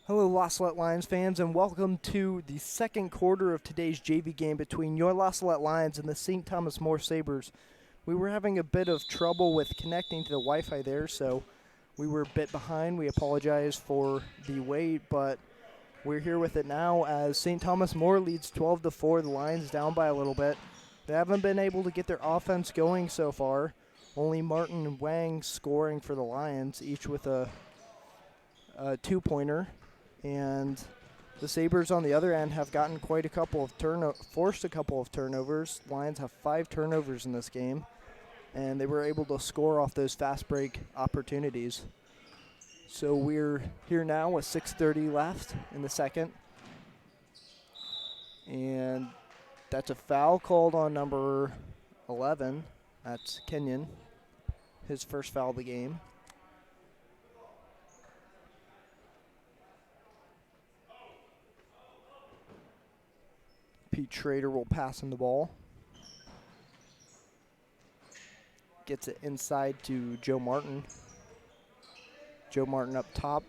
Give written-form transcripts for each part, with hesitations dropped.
Hello, Salette Lions fans, and welcome to the second quarter of today's JV game between your Salette Lions and the St. Thomas More Sabres. We were having a bit of trouble with connecting to the Wi-Fi there, so we were a bit behind. We apologize for the wait, but we're here with it now as St. Thomas More leads 12-4. The Lions down by a little bit. They haven't been able to get their offense going so far. Only Martin and Wang scoring for the Lions, each with a two-pointer. And the Sabres on the other end have gotten quite a couple of forced a couple of turnovers. Lions have 5 turnovers in this game, and they were able to score off those fast break opportunities. So we're here now with 6:30 left in the second. And that's a foul called on number 11. That's Kenyon, his first foul of the game. Pete Schrader will pass him the ball. Gets it inside to Joe Martin. Joe Martin up top.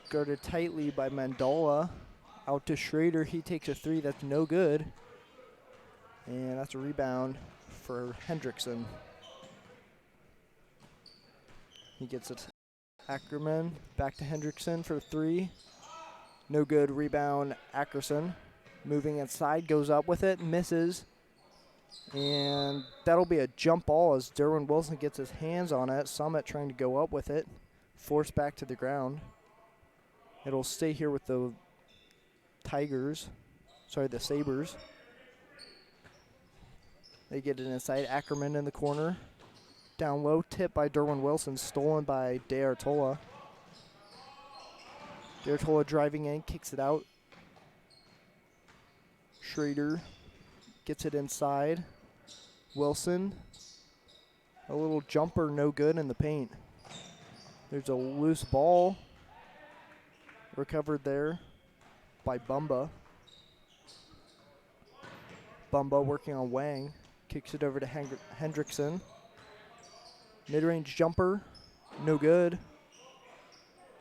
Guarded tightly by Mandola. Out to Schrader. He takes a 3. That's no good. And that's a rebound for Hendrickson. He gets it. Ackerman back to Hendrickson for 3. No good. Rebound, Ackerson. Moving inside, goes up with it, misses. And that'll be a jump ball as Derwin Wilson gets his hands on it. Salette trying to go up with it. Forced back to the ground. It'll stay here with the the Sabres. They get it inside. Ackerman in the corner. Down low, tip by Derwin Wilson, stolen by D'Artola. D'Artola driving in, kicks it out. Schrader gets it inside. Wilson, a little jumper, no good in the paint. There's a loose ball recovered there by Bumba. Bumba working on Wang, kicks it over to Hendrickson. Mid-range jumper, no good.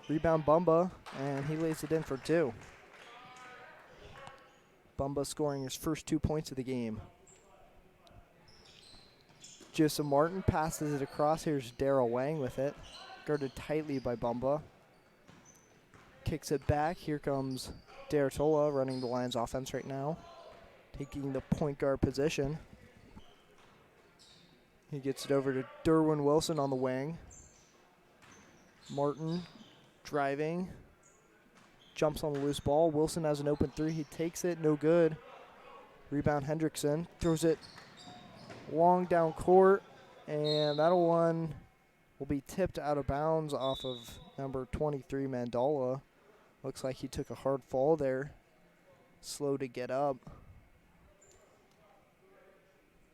Rebound Bumba, and he lays it in for 2. Bumba scoring his first 2 points of the game. Joseph Martin passes it across. Here's Daryl Wang with it. Guarded tightly by Bumba. Kicks it back. Here comes D'Artola running the Lions offense right now. Taking the point guard position. He gets it over to Derwin Wilson on the wing. Martin driving. Jumps on the loose ball. Wilson has an open 3. He takes it. No good. Rebound Hendrickson. Throws it long down court. And that one will be tipped out of bounds off of number 23, Mandola. Looks like he took a hard fall there. Slow to get up.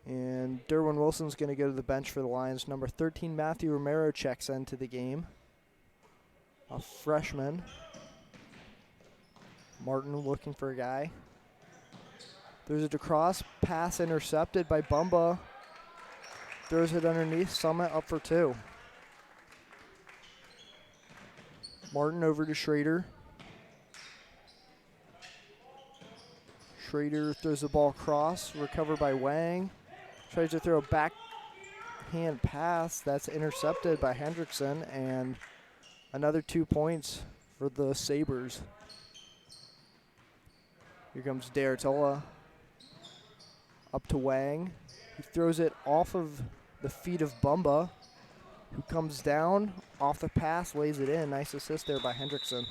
And Derwin Wilson's going to go to the bench for the Lions. Number 13, Matthew Romero checks into the game. A freshman. Martin looking for a guy. There's a cross. Pass intercepted by Bumba. Throws it underneath. Salette up for 2. Martin over to Schrader. Schrader throws the ball across. Recovered by Wang. Tries to throw a backhand pass. That's intercepted by Hendrickson. And another 2 points for the Sabres. Here comes D'Artola. Up to Wang. He throws it off of the feet of Bumba, who comes down off the pass, lays it in. Nice assist there by Hendrickson.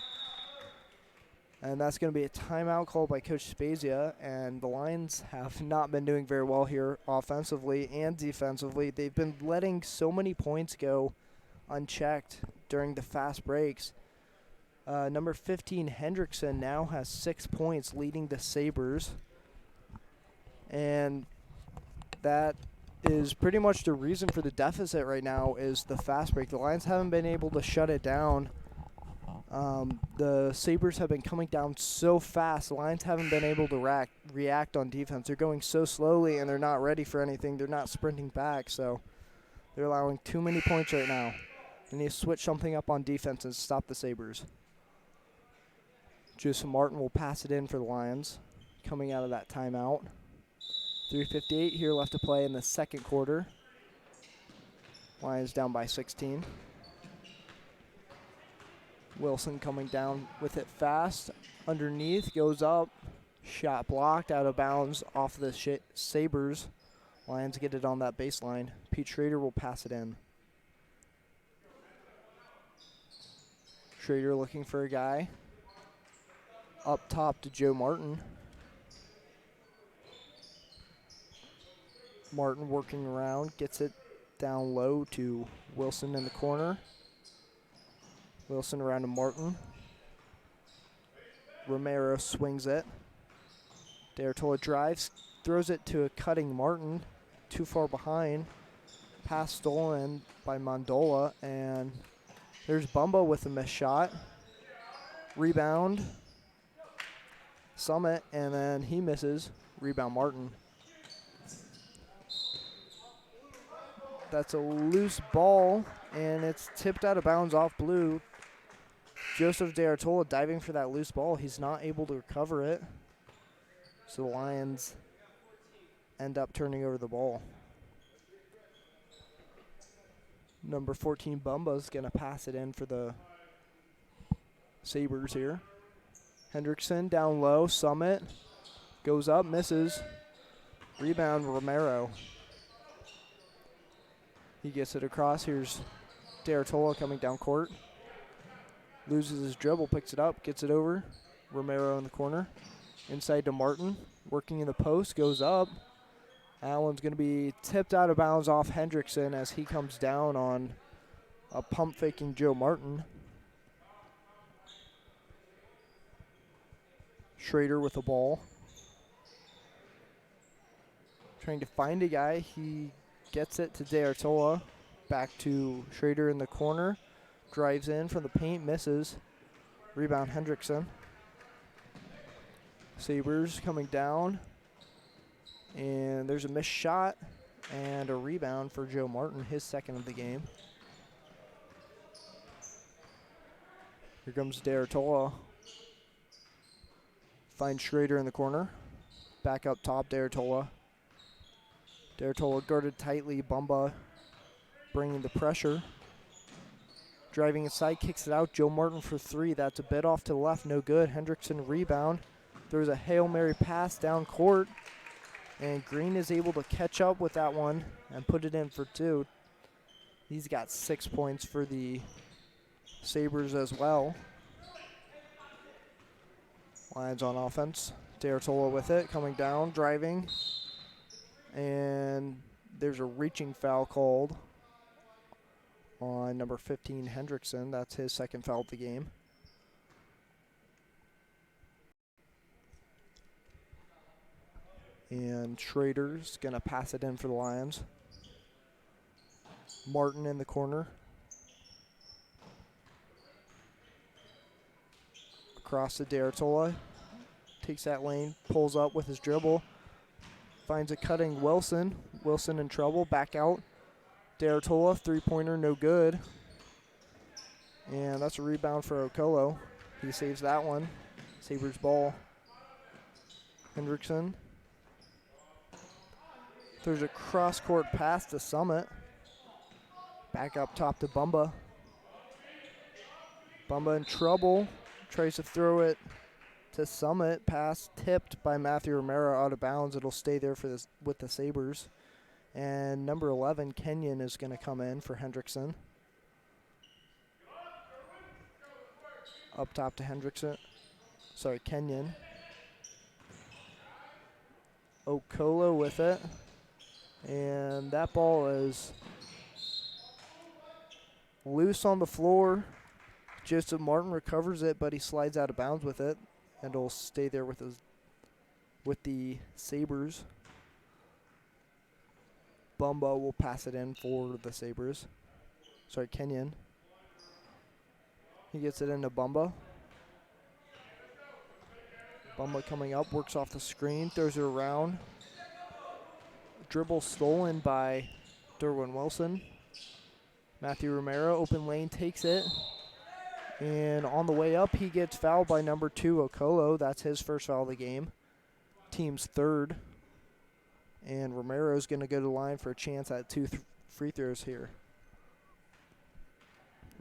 And that's going to be a timeout called by Coach Spezia. And the Lions have not been doing very well here offensively and defensively. They've been letting so many points go unchecked during the fast breaks. Number 15, Hendrickson, now has 6 points, leading the Sabres. And that is pretty much the reason for the deficit right now is the fast break. The Lions haven't been able to shut it down. The Sabres have been coming down so fast. The Lions haven't been able to react on defense. They're going so slowly, and they're not ready for anything. They're not sprinting back, so they're allowing too many points right now. They need to switch something up on defense and stop the Sabres. Joseph Martin will pass it in for the Lions, coming out of that timeout. 3:58 here left to play in the second quarter. Lions down by 16. Wilson coming down with it fast. Underneath, goes up. Shot blocked, out of bounds off the Sabres. Lions get it on that baseline. Pete Schrader will pass it in. Schrader looking for a guy. Up top to Joe Martin. Martin working around, gets it down low to Wilson in the corner. Wilson around to Martin. Romero swings it. D'Artola drives, throws it to a cutting Martin. Too far behind. Pass stolen by Mondola, and there's Bumba with a missed shot. Rebound. Summit, and then he misses. Rebound Martin. That's a loose ball, and it's tipped out of bounds off blue. Joseph D'Artola diving for that loose ball. He's not able to recover it. So the Lions end up turning over the ball. Number 14, Bumba's going to pass it in for the Sabres here. Hendrickson down low. Summit goes up, misses. Rebound, Romero. He gets it across. Here's D'Artola coming down court. Loses his dribble, picks it up, gets it over. Romero in the corner. Inside to Martin. Working in the post, goes up. That one's going to be tipped out of bounds off Hendrickson as he comes down on a pump faking Joe Martin. Schrader with the ball. Trying to find a guy. He gets it to D'Artola. Back to Schrader in the corner. Drives in from the paint, misses. Rebound Hendrickson. Sabres coming down. And there's a missed shot and a rebound for Joe Martin, his second of the game. Here comes D'Artola. Finds Schrader in the corner. Back up top, D'Artola. D'Artola guarded tightly. Bumba bringing the pressure. Driving inside, kicks it out. Joe Martin for three. That's a bit off to the left, no good. Hendrickson rebound. There's a Hail Mary pass down court. And Green is able to catch up with that one and put it in for two. He's got 6 points for the Sabres as well. Lions on offense. D'Artola with it, coming down, driving. And there's a reaching foul called on number 15, Hendrickson. That's his second foul of the game. And Schrader's going to pass it in for the Lions. Martin in the corner. Across to D'Artola. Takes that lane, pulls up with his dribble. Finds a cutting Wilson. Wilson in trouble, back out. D'Artola, three-pointer, no good. And that's a rebound for Okolo. He saves that one. Sabres ball. Hendrickson. There's a cross-court pass to Summit. Back up top to Bumba. Bumba in trouble. Tries to throw it to Summit. Pass tipped by Matthew Romero out of bounds. It'll stay there for this with the Sabres. And number 11, Kenyon, is going to come in for Hendrickson. Up top to Hendrickson. Sorry, Kenyon. Okolo with it. And that ball is loose on the floor. Joseph Martin recovers it, but he slides out of bounds with it. And it'll stay there with the Sabres. Bumba will pass it in for the Sabres. Sorry, Kenyon. He gets it into Bumba. Bumba coming up, works off the screen, throws it around. Dribble stolen by Derwin Wilson. Matthew Romero, open lane, takes it. And on the way up, he gets fouled by number 2, Okolo. That's his first foul of the game. Team's third. And Romero's going to go to the line for a chance at 2 free throws here.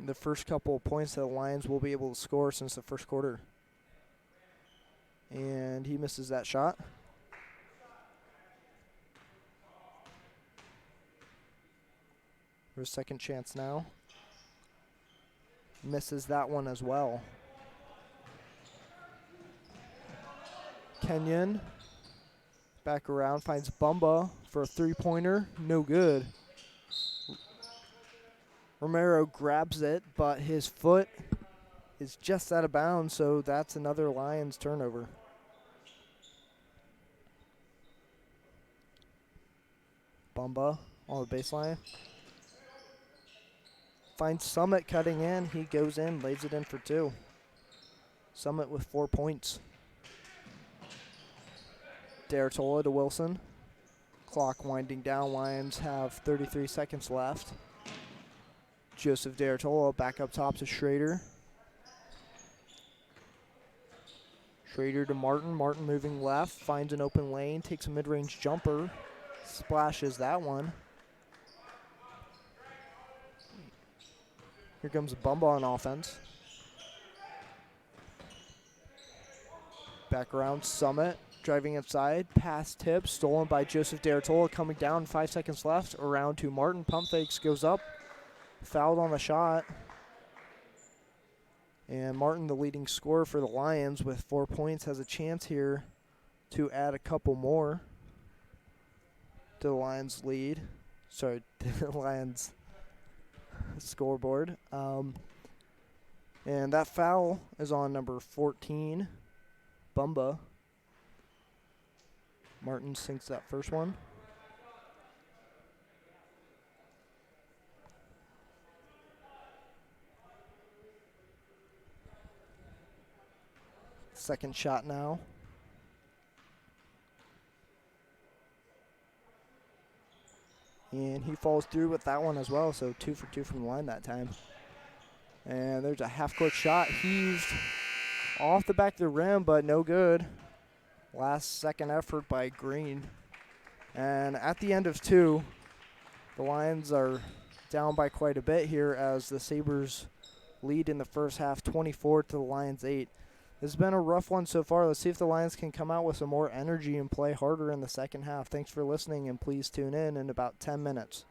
The first couple of points that the Lions will be able to score since the first quarter. And he misses that shot. For a second chance now. Misses that one as well. Kenyon back around, finds Bumba for a three-pointer. No good. Romero grabs it, but his foot is just out of bounds, so that's another Lions turnover. Bumba on the baseline. Finds Summit cutting in. He goes in, lays it in for 2. Summit with 4 points. D'Artola to Wilson. Clock winding down. Lions have 33 seconds left. Joseph D'Artola back up top to Schrader. Schrader to Martin. Martin moving left. Finds an open lane. Takes a mid-range jumper. Splashes that one. Here comes Bumba on offense. Back around Summit. Driving inside. Pass tip. Stolen by Joseph D'Artola. Coming down. 5 seconds left. Around to Martin. Pump fakes. Goes up. Fouled on the shot. And Martin, the leading scorer for the Lions with 4 points, has a chance here to add a couple more to the Lions lead. Sorry, to the Lions scoreboard. And that foul is on number 14, Bumba. Martin sinks that first one. Second shot now. And he falls through with that one as well, so 2 for 2 from the line that time. And there's a half-court shot heaved off the back of the rim, but no good. Last second effort by Green. And at the end of 2, the Lions are down by quite a bit here as the Sabres lead in the first half, 24 to the Lions 8. It's been a rough one so far. Let's see if the Lions can come out with some more energy and play harder in the second half. Thanks for listening, and please tune in about 10 minutes.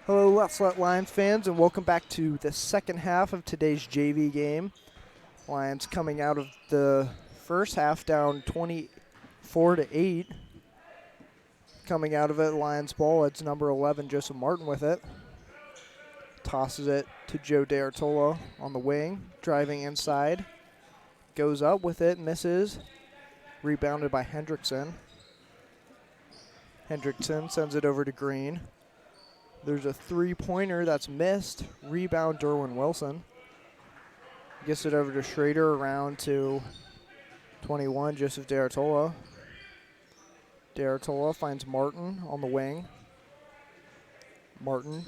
Hello, Salette Lions fans, and welcome back to the second half of today's JV game. Lions coming out of the first half down 24-8. Coming out of it, Lions ball. It's number 11, Joseph Martin with it. Tosses it to Joe D'Artola on the wing, driving inside. Goes up with it, misses. Rebounded by Hendrickson. Hendrickson sends it over to Green. There's a three-pointer that's missed. Rebound, Derwin Wilson. Gets it over to Schrader, around to 21, Joseph D'Artola. D'Artola finds Martin on the wing. Martin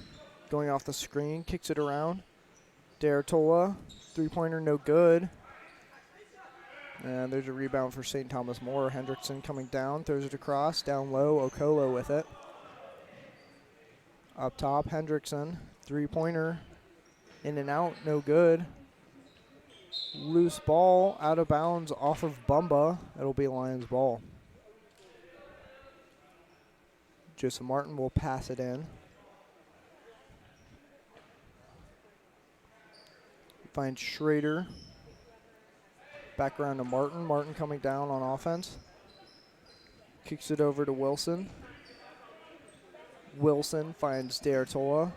going off the screen, kicks it around. D'Artola, three-pointer, no good. And there's a rebound for St. Thomas More. Hendrickson coming down, throws it across, down low, Okolo with it. Up top, Hendrickson, three-pointer, in and out, no good. Loose ball, out of bounds, off of Bumba. It'll be Lions ball. Joseph Martin will pass it in. Finds Schrader. Back around to Martin. Martin coming down on offense. Kicks it over to Wilson. Wilson finds D'Artola.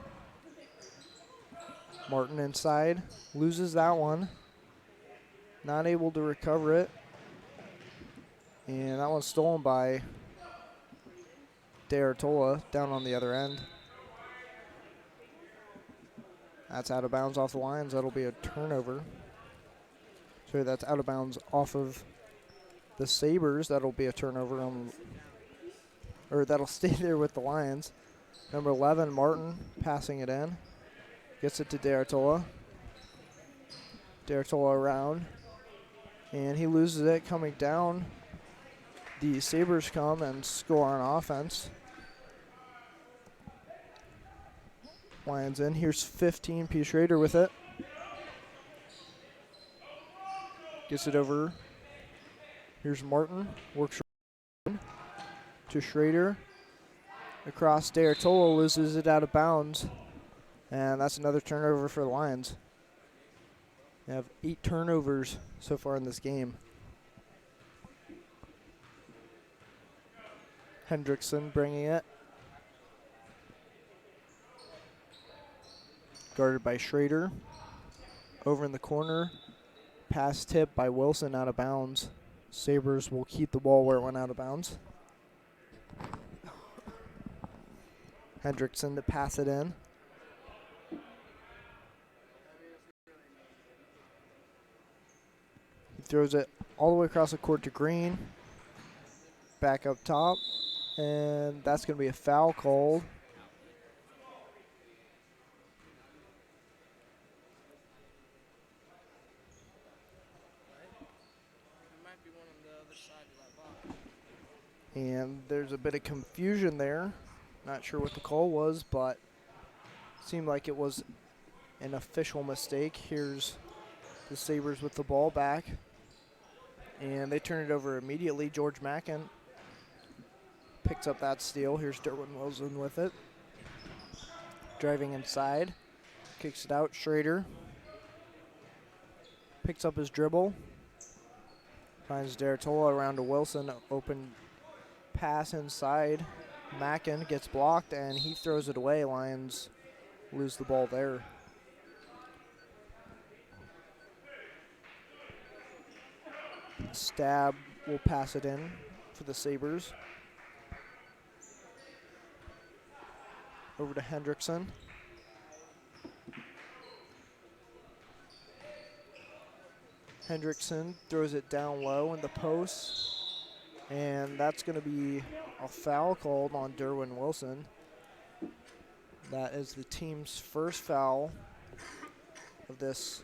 Martin inside. Loses that one. Not able to recover it. And that one's stolen by D'Artola down on the other end. That's out of bounds off the Lions. That'll be a turnover. So that's out of bounds off of the Sabres. That'll be a turnover on, or that'll stay there with the Lions. Number 11, Martin, passing it in. Gets it to D'Artola. D'Artola around. And he loses it coming down. The Sabres come and score on offense. Lions in. Here's 15, P. Schrader with it. Gets it over. Here's Martin. Works to Schrader. Across D'Artola, loses it out of bounds. And that's another turnover for the Lions. They have 8 turnovers so far in this game. Hendrickson bringing it. Guarded by Schrader. Over in the corner. Pass tip by Wilson, out of bounds. Sabres will keep the ball where it went out of bounds. Hendrickson to pass it in. He throws it all the way across the court to Green. Back up top. And that's going to be a foul called. And there's a bit of confusion there. Not sure what the call was, but it seemed like it was an official mistake. Here's the Sabres with the ball back. And they turn it over immediately. George Mackin picks up that steal. Here's Derwin Wilson with it. Driving inside. Kicks it out. Schrader picks up his dribble. Finds D'Artola around to Wilson. Open pass inside. Mackin gets blocked, and he throws it away. Lions lose the ball there. Stab will pass it in for the Sabres. Over to Hendrickson. Hendrickson throws it down low in the post. And that's going to be a foul called on Derwin Wilson. That is the team's first foul of this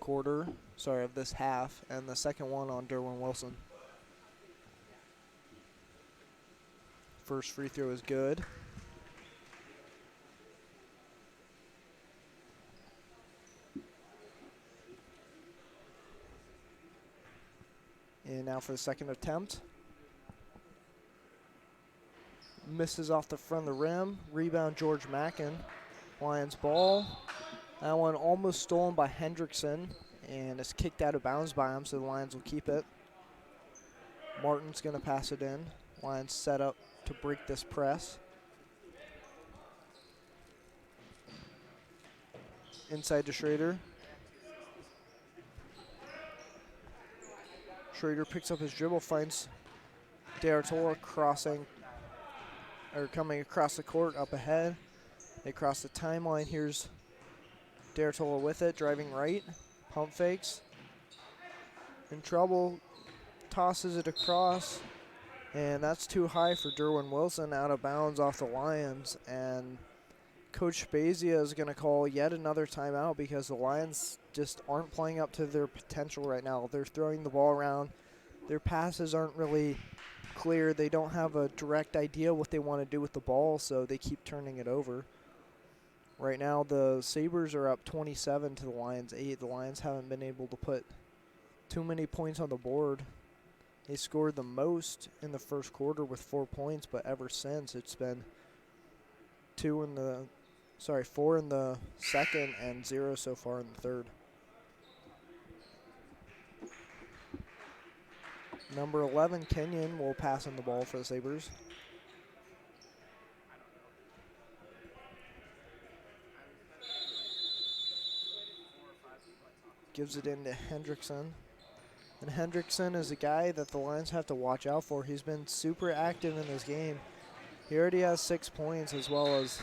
of this half, and the second one on Derwin Wilson. First free throw is good. And now for the second attempt. misses off the front of the rim. Rebound, George Mackin. Lions ball. That one almost stolen by Hendrickson, and it's kicked out of bounds by him, so the Lions will keep it. Martin's going to pass it in. Lions set up to break this press. Inside to Schrader. Schrader picks up his dribble, finds D'Artola coming across the court up ahead. They cross the timeline. Here's D'Artola with it, driving right. Pump fakes. In trouble. Tosses it across. And that's too high for Derwin Wilson, out of bounds off the Lions. And Coach Spezia is going to call yet another timeout because the Lions just aren't playing up to their potential right now. They're throwing the ball around. Their passes aren't really clear. They don't have a direct idea what they want to do with the ball, so they keep turning it over. Right now, the Sabres are up 27 to the Lions 8. The Lions haven't been able to put too many points on the board. They scored the most in the first quarter with 4 points, but ever since it's been 4 in the second and 0 so far in the third. Number 11, Kenyon, will pass on the ball for the Sabres. Gives it into Hendrickson. And Hendrickson is a guy that the Lions have to watch out for. He's been super active in this game. He already has 6 points as well as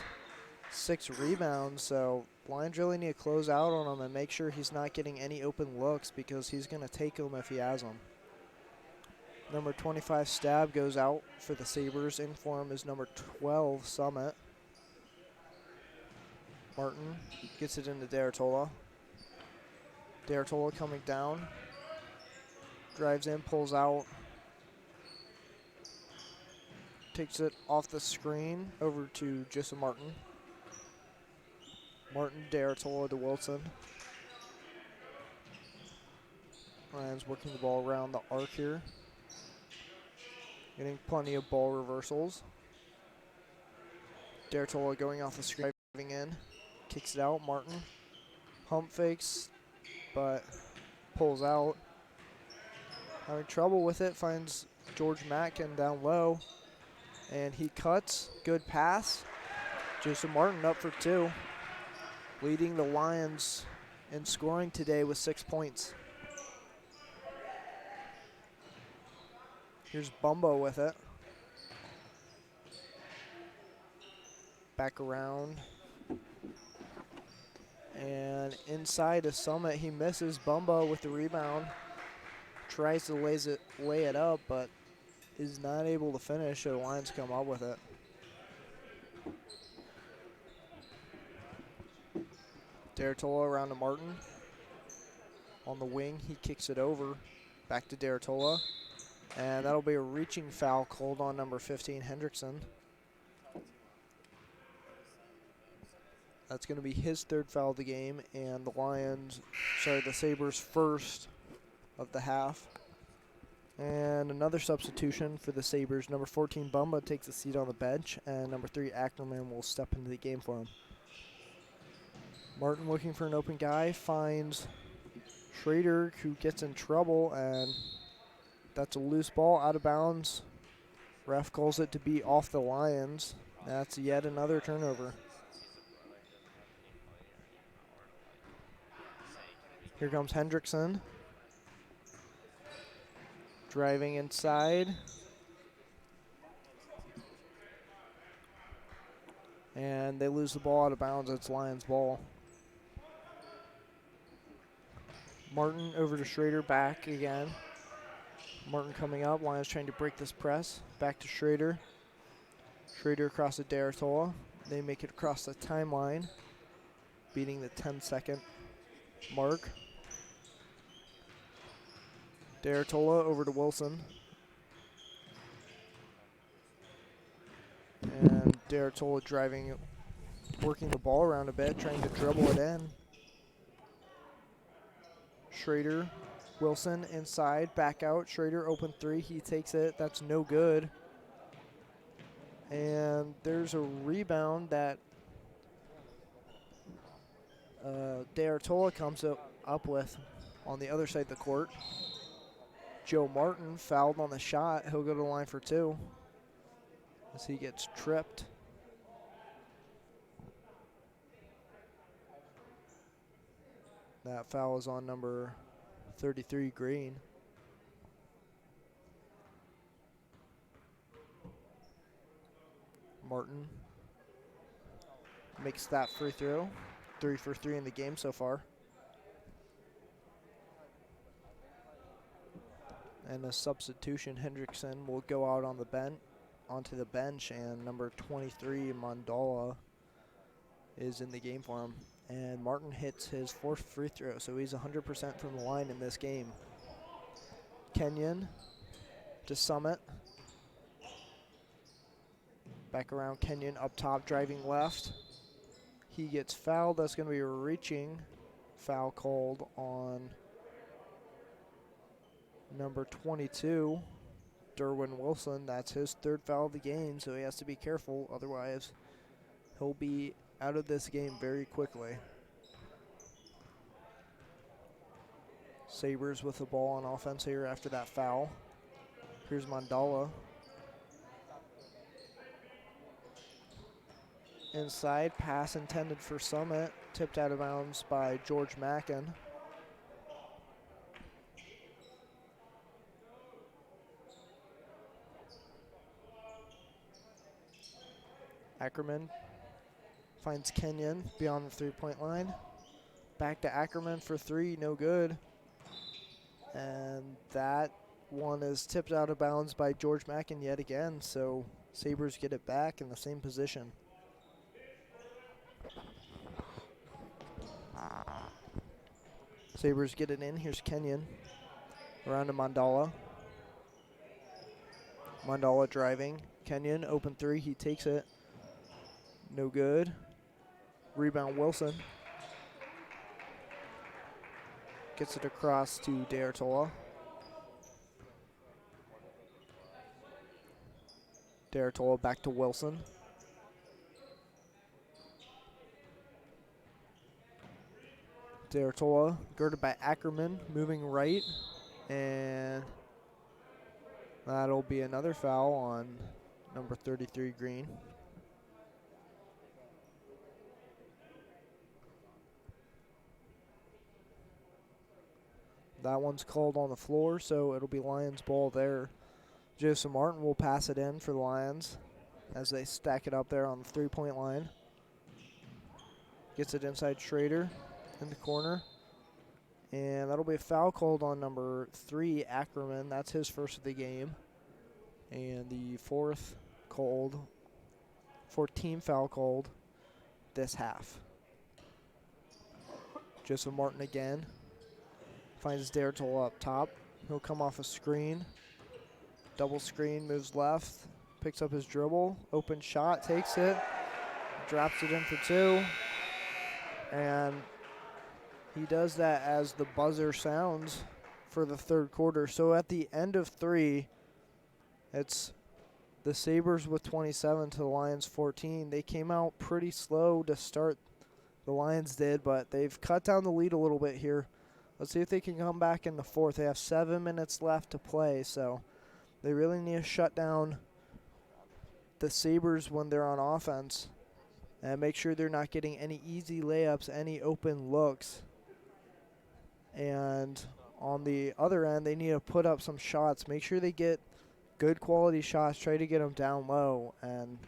6 rebounds, so Lions really need to close out on him and make sure he's not getting any open looks because he's going to take them if he has them. Number 25, Stab, goes out for the Sabres. In for him is number 12, Summit. Martin gets it into D'Artola. D'Artola coming down. Drives in, pulls out. Takes it off the screen over to Joseph Martin. Martin, D'Artola to Wilson. Lions working the ball around the arc here. Getting plenty of ball reversals. D'Artola going off the screen, driving in. Kicks it out, Martin. Pump fakes, but pulls out. Having trouble with it, finds George Mackin down low. And he cuts, good pass. Joseph Martin up for 2. Leading the Lions in scoring today with 6 points. Here's Bumbo with it. Back around. And inside to Summit, he misses. Bumbo with the rebound. Tries to lay it up, but is not able to finish, so the Lions come up with it. D'Artola around to Martin. On the wing, he kicks it over. Back to D'Artola. And that'll be a reaching foul called on number 15, Hendrickson. That's going to be his 3rd foul of the game, and the Sabres' first of the half. And another substitution for the Sabres. Number 14, Bumba, takes a seat on the bench, and number 3, Ackerman, will step into the game for him. Martin looking for an open guy, finds Schrader, who gets in trouble, and that's a loose ball out of bounds. Ref calls it to be off the Lions. That's yet another turnover. Here comes Hendrickson. Driving inside. And they lose the ball out of bounds. It's Lions ball. Martin over to Schrader, back again. Martin coming up. Lions trying to break this press. Back to Schrader. Schrader across to D'Artola. They make it across the timeline, beating the 10-second mark. D'Artola over to Wilson. And D'Artola driving, working the ball around a bit, trying to dribble it in. Schrader, Wilson inside, back out. Schrader open 3, he takes it. That's no good. And there's a rebound that De Artola comes up with on the other side of the court. Joe Martin fouled on the shot. He'll go to the line for 2 as he gets tripped. That foul is on number 33, Green. Martin makes that free throw. 3 for 3 in the game so far. And a substitution, Hendrickson will go out on the onto the bench, and number 23, Mandala, is in the game for him. And Martin hits his 4th free throw, so he's 100% from the line in this game. Kenyon to Summit. Back around Kenyon up top, driving left. He gets fouled. That's going to be a reaching foul called on number 22, Derwin Wilson. That's his 3rd foul of the game, so he has to be careful. Otherwise, he'll be out of this game very quickly. Sabres with the ball on offense here after that foul. Here's Mandala. Inside, pass intended for Summit. Tipped out of bounds by George Mackin. Ackerman finds Kenyon beyond the 3-point line. Back to Ackerman for 3, no good. And that one is tipped out of bounds by George Mackin yet again, so Sabres get it back in the same position. Sabres get it in. Here's Kenyon. Around to Mandala. Mandala driving. Kenyon, open 3. He takes it. No good. Rebound Wilson. Gets it across to De Artola. De Artola back to Wilson. De Artola guarded by Ackerman, moving right, and that'll be another foul on number 33, Green. That one's called on the floor, so it'll be Lions ball there. Joseph Martin will pass it in for the Lions as they stack it up there on the 3-point line. Gets it inside Schrader in the corner. And that'll be a foul called on number 3, Ackerman. That's his 1st of the game. And the 4th team foul called this half. Joseph Martin again. Finds De Artola up top. He'll come off a screen. Double screen, moves left. Picks up his dribble. Open shot, takes it. Drops it in for 2. And he does that as the buzzer sounds for the 3rd quarter. So at the end of 3, it's the Sabres with 27 to the Lions 14. They came out pretty slow to start. The Lions did, but they've cut down the lead a little bit here. Let's see if they can come back in the 4th. They have 7 minutes left to play, so they really need to shut down the Sabres when they're on offense and make sure they're not getting any easy layups, any open looks. And on the other end, they need to put up some shots. Make sure they get good quality shots. Try to get them down low. And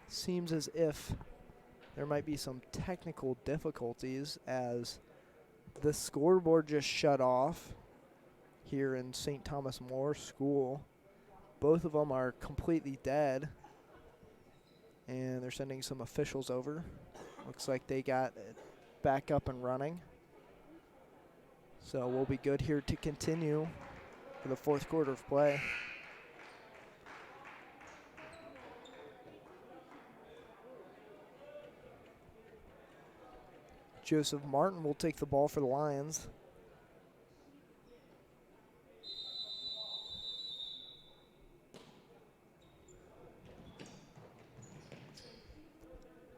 seems as if there might be some technical difficulties as the scoreboard just shut off here in St. Thomas More School. Both of them are completely dead. And they're sending some officials over. Looks like they got it back up and running. So we'll be good here to continue for the 4th quarter of play. Joseph Martin will take the ball for the Lions.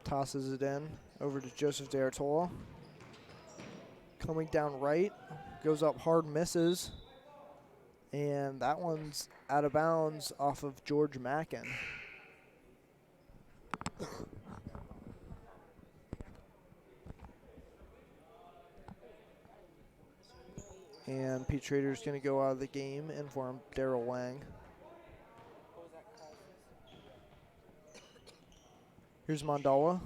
Tosses it in over to Joseph D'Artola. Coming down right, goes up hard, misses. And that one's out of bounds off of George Mackin. And Pete Schrader's going to go out of the game, in for him, Daryl Wang. Here's Mandala.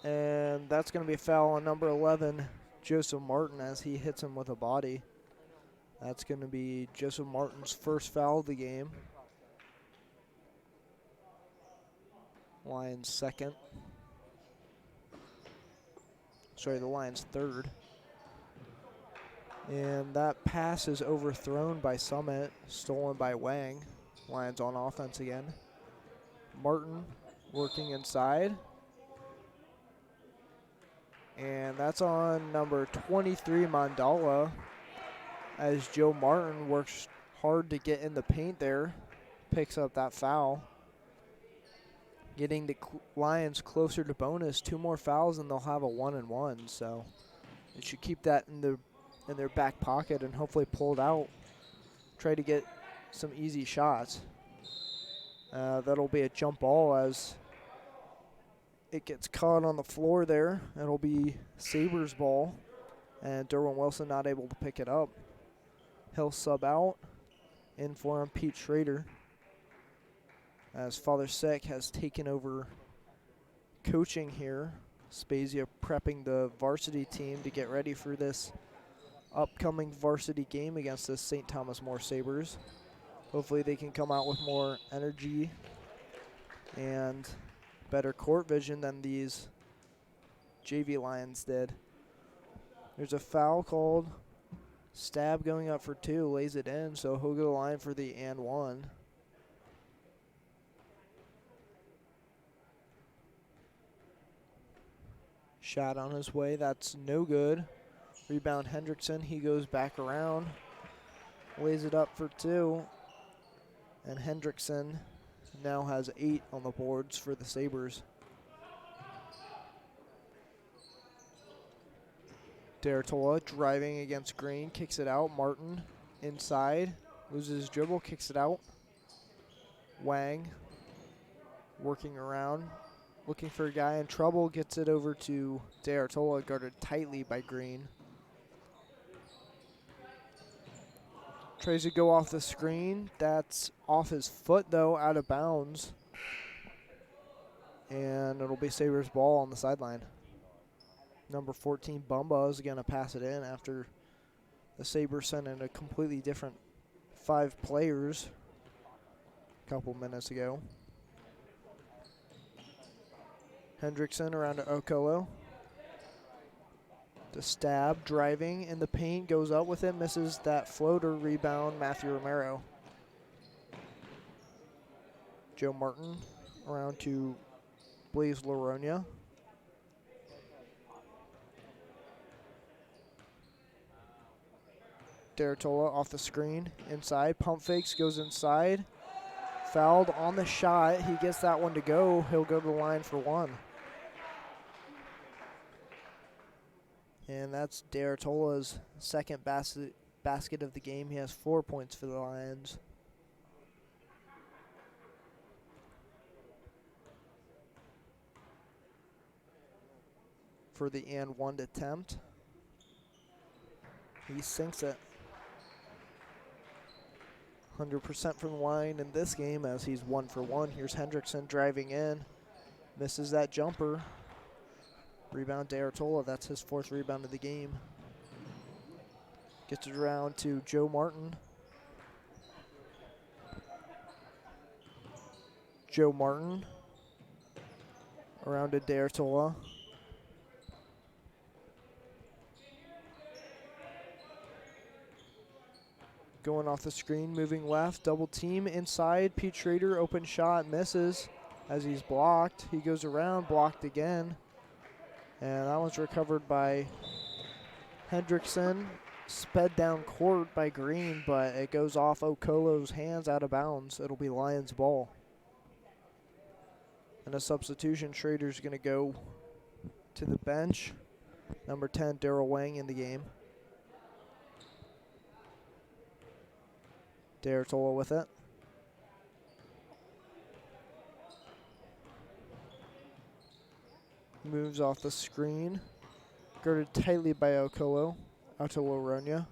And that's going to be a foul on number 11, Joseph Martin, as he hits him with a body. That's going to be Joseph Martin's first foul of the game. Lions second. Sorry, the Lions third. And that pass is overthrown by Summit, stolen by Wang. Lions on offense again. Martin working inside. And that's on number 23, Mandala, as Joe Martin works hard to get in the paint there. Picks up that foul. Getting the Lions closer to bonus. 2 more fouls and they'll have a 1-and-1. So they should keep that in their back pocket and hopefully pull it out. Try to get some easy shots. That'll be a jump ball as it gets caught on the floor there. It'll be Sabres ball, and Derwin Wilson not able to pick it up. He'll sub out. In for him, Pete Schrader, as Father Sek has taken over coaching here. Spezia prepping the varsity team to get ready for this upcoming varsity game against the St. Thomas More Sabres. Hopefully they can come out with more energy and better court vision than these JV Lions did. There's a foul called. Stab going up for 2, lays it in, so he'll go to the line for the and 1. Shot on his way, that's no good. Rebound Hendrickson, he goes back around, lays it up for 2. And Hendrickson now has 8 on the boards for the Sabres. D'Artola driving against Green, kicks it out. Martin inside, loses his dribble, kicks it out. Wang working around, looking for a guy in trouble, gets it over to D'Artola, guarded tightly by Green. Tries to go off the screen. That's off his foot, though, out of bounds. And it'll be Sabres ball on the sideline. Number 14, Bumba, is going to pass it in after the Sabres sent in a completely different 5 players a couple minutes ago. Hendrickson around to Okolo. The stab, driving in the paint, goes up with it, misses that floater. Rebound, Matthew Romero. Joe Martin around to Blaise Laronia. D'Artola off the screen, inside, pump fakes, goes inside. Fouled on the shot, he gets that one to go. He'll go to the line for 1. And that's D'Artola's second basket of the game. He has 4 points for the Lions. For the and 1 attempt. He sinks it. 100% from the line in this game as he's 1 for 1. Here's Hendrickson driving in. Misses that jumper. Rebound D'Artola, that's his 4th rebound of the game. Gets it around to Joe Martin. Joe Martin around to D'Artola. Going off the screen, moving left, double team inside. Pete Schrader, open shot, misses as he's blocked. He goes around, blocked again. And that one's recovered by Hendrickson. Sped down court by Green, but it goes off Okolo's hands, out of bounds. It'll be Lions ball. And a substitution, Schrader's going to go to the bench. Number 10, Daryl Wang in the game. D'Artola with it. Moves off the screen. Guarded tightly by Altoa Ronya.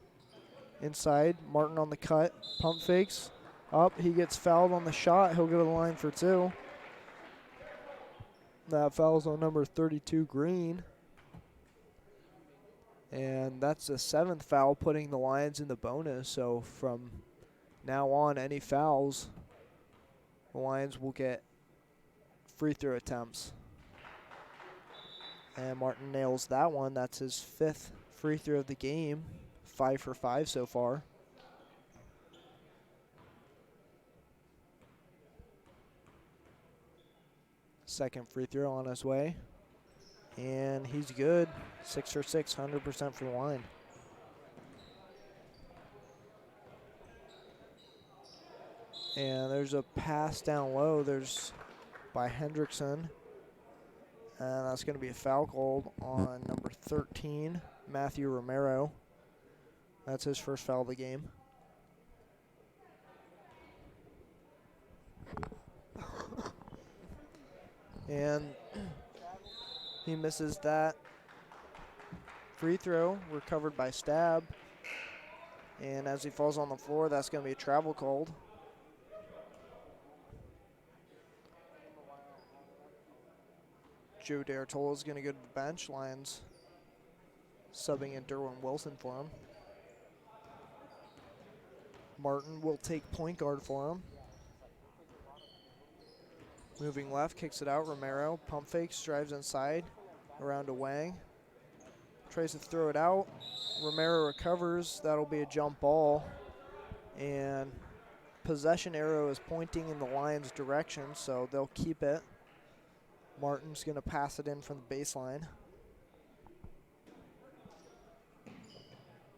Inside, Martin on the cut. Pump fakes. Up, he gets fouled on the shot. He'll go to the line for 2. That foul's on number 32, Green. And that's the 7th foul, putting the Lions in the bonus. So from now on, any fouls, the Lions will get free throw attempts. And Martin nails that one. That's his 5th free throw of the game. 5 for 5 so far. Second free throw on his way. And he's good. 6 for 6, 100% from the line. And there's a pass down low. There's by Hendrickson. And that's going to be a foul called on number 13, Matthew Romero. That's his first foul of the game. And he misses that free throw, recovered by Stab. And as he falls on the floor, that's going to be a travel called. Joe D'Artola is going to go to the bench. Lions subbing in Derwin Wilson for him. Martin will take point guard for him. Moving left, kicks it out. Romero pump fakes, drives inside, around to Wang. Tries to throw it out. Romero recovers. That'll be a jump ball. And possession arrow is pointing in the Lions' direction, so they'll keep it. Martin's going to pass it in from the baseline.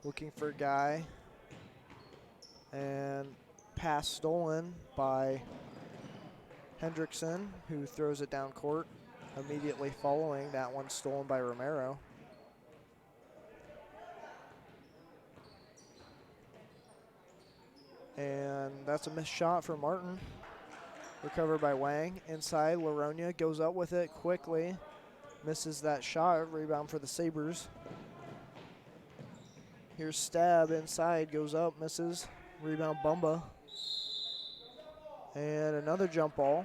Looking for a guy. And pass stolen by Hendrickson, who throws it down court. Immediately following, that one stolen by Romero. And that's a missed shot for Martin. Recovered by Wang. Inside, Laronia goes up with it quickly. Misses that shot. Rebound for the Sabres. Here's Stab inside. Goes up, misses. Rebound Bumba. And another jump ball.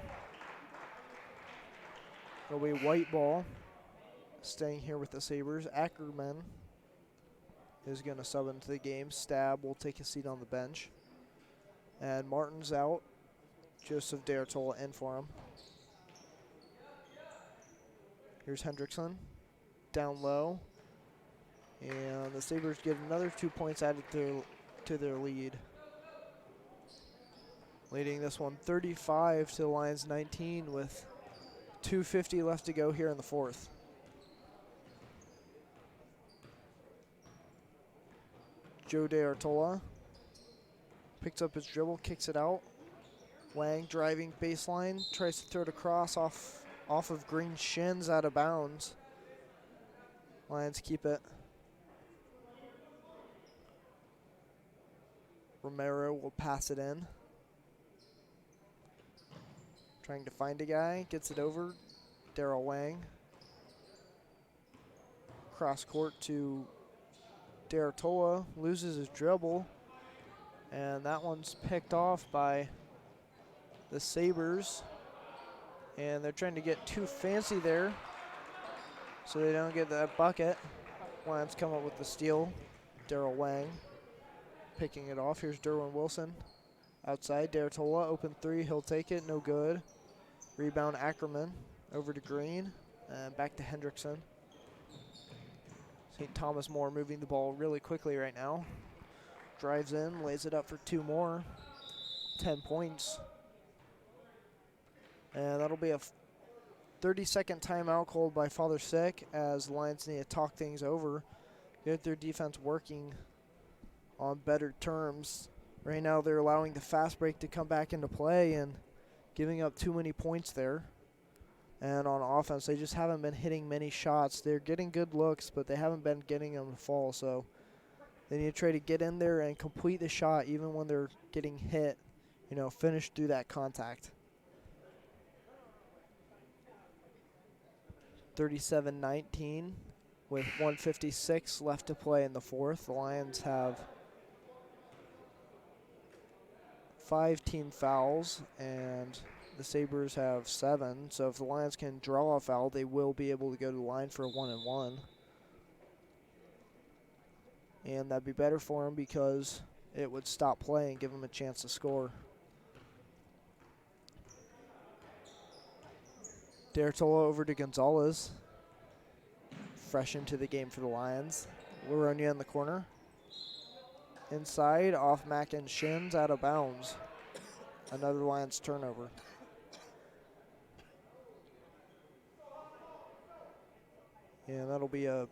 It'll be white ball. Staying here with the Sabres. Ackerman is going to sub into the game. Stab will take a seat on the bench. And Martin's out. Joseph D'Artola in for him. Here's Hendrickson. Down low. And the Sabres get another 2 points added to their lead. Leading this one 35 to the Lions 19 with 2:50 left to go here in the fourth. Joe D'Artola picks up his dribble, kicks it out. Wang driving baseline, tries to throw it across off of Green's shins, out of bounds. Lions keep it. Romero will pass it in. Trying to find a guy, gets it over. Daryl Wang. Cross court to D'Artola, loses his dribble. And that one's picked off by the Sabres. And they're trying to get too fancy there, so they don't get that bucket. Lions come up with the steal. Daryl Wang picking it off. Here's Derwin Wilson. Outside, D'Artola, open three, he'll take it, no good. Rebound Ackerman, over to Green, and back to Hendrickson. St. Thomas More moving the ball really quickly right now. Drives in, lays it up for 2 more. 10 points. And that'll be a 30-second timeout called by Father Sick as Lions need to talk things over, get their defense working on better terms. Right now they're allowing the fast break to come back into play and giving up too many points there. And on offense, they just haven't been hitting many shots. They're getting good looks, but they haven't been getting them to fall. So they need to try to get in there and complete the shot even when they're getting hit. You know, finish through that contact. 37-19 with 1:56 left to play in the fourth. The Lions have 5 team fouls, and the Sabres have 7. So if the Lions can draw a foul, they will be able to go to the line for a 1-and-1. And that'd be better for them because it would stop play and give them a chance to score. D'Artola over to Gonzalez. Fresh into the game for the Lions. Laronia in the corner. Inside, off Mack and Shins, out of bounds. Another Lions turnover. And that'll be a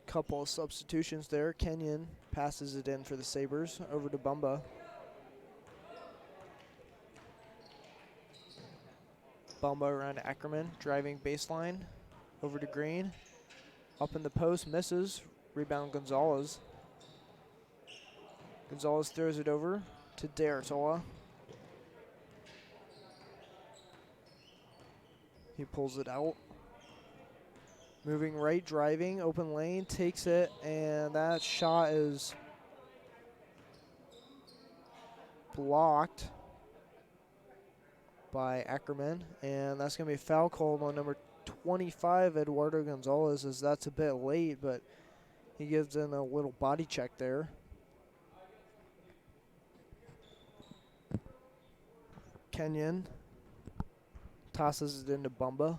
couple of substitutions there. Kenyon passes it in for the Sabres. Over to Bumba. Bumba around to Ackerman, driving baseline. Over to Green. Up in the post, misses. Rebound Gonzalez. Gonzalez throws it over to D'Artola. He pulls it out. Moving right, driving, open lane, takes it, and that shot is blocked by Ackerman, and that's going to be a foul called on number 25, Eduardo Gonzalez, as that's a bit late, but he gives in a little body check there. Kenyon tosses it into Bumba.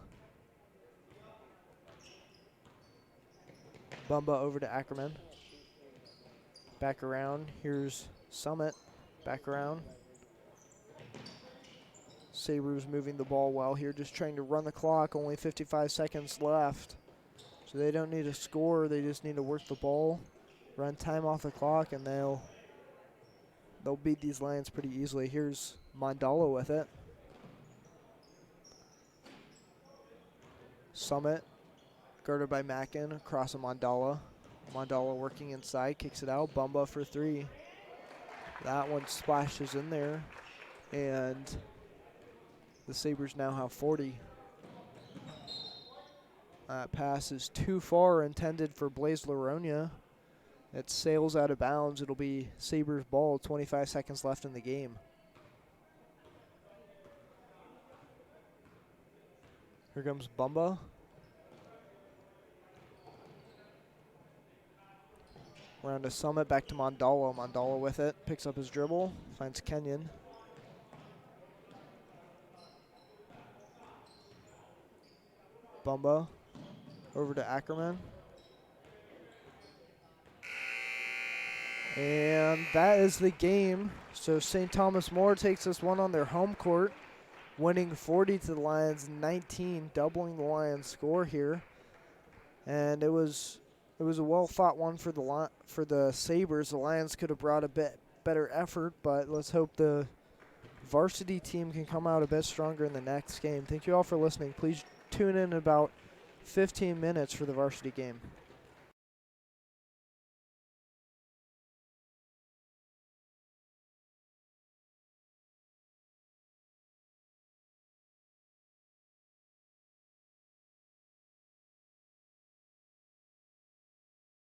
Bumba over to Ackerman. Back around. Here's Summit. Back around. Sabres moving the ball well here, just trying to run the clock. Only 55 seconds left. So they don't need to score. They just need to work the ball, run time off the clock, and they'll beat these Lions pretty easily. Here's Mandala with it. Summit, guarded by Mackin, across to Mandala. Mandala working inside, kicks it out. Bumba for 3. That one splashes in there, and the Sabres now have 40. That pass is too far, intended for Blaise Laronia. It sails out of bounds. It'll be Sabres ball, 25 seconds left in the game. Here comes Bumba. Around to Summit, back to Mandala. Mandala with it, picks up his dribble, finds Kenyon. Bumba over to Ackerman. And that is the game. So St. Thomas More takes this one on their home court, winning 40 to the Lions 19, doubling the Lions score here. And it was a well-fought one for the Sabres. The Lions could have brought a bit better effort, but let's hope the varsity team can come out a bit stronger in the next game. Thank you all for listening. Please tune in about 15 minutes for the varsity game.